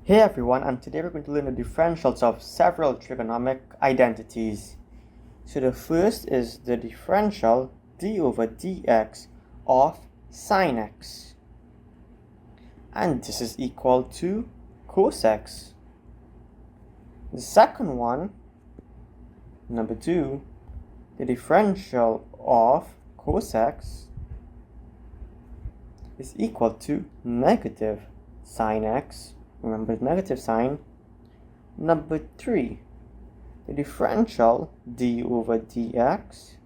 Hey everyone, and today we're going to learn the differentials of several trigonometric identities. So the first is the differential d over dx of sine x. And this is equal to cos x. The second one, number 2, the differential of cos x is equal to negative sine x. Remember the negative sign. Number 3, the differential d over dx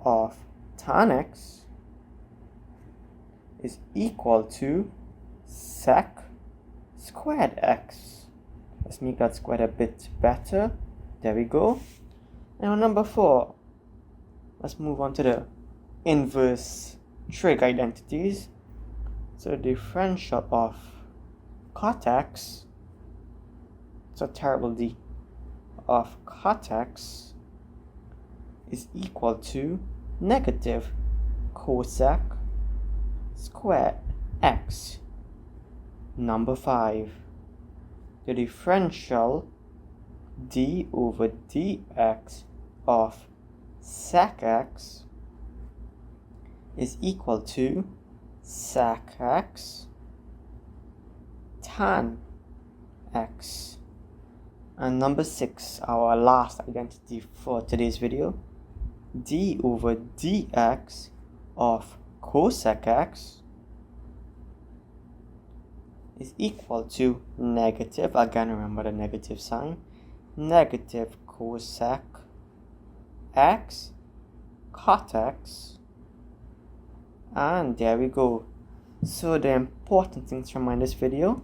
of tan x is equal to sec squared x. Let's make that squared a bit better. There we go. Now number 4, let's move on to the inverse trig identities. So the differential of cot x, it's a terrible d, of cot x is equal to negative cosec squared x. Number 5, the differential d over dx of sec x is equal to sec x tan x. And number 6, our last identity for today's video, d over dx of cosec x is equal to negative, again remember the negative sign, negative cosec x cot x. And there we go. So the important things from this video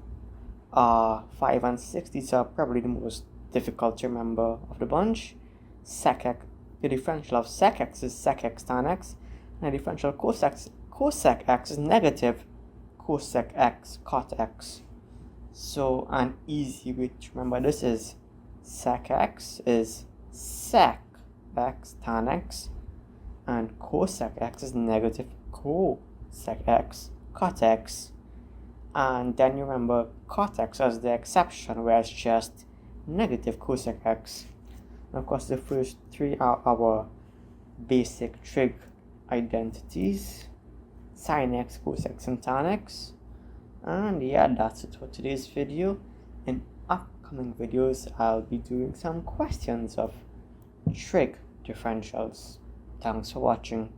are 5 and 6. These are probably the most difficult to remember of the bunch. Sec x, the differential of sec x is sec x tan x, and the differential of cosec x is negative cosec x cot x. So an easy way to remember this is sec x is sec x tan x, and cosec x is negative cosec x cot x. And then you remember cot x as the exception, where it's just negative cosec x. And of course the first 3 are our basic trig identities, sine x, cos x, and tan x. And yeah, that's it for today's video. In upcoming videos I'll be doing some questions of trig differentials. Thanks for watching.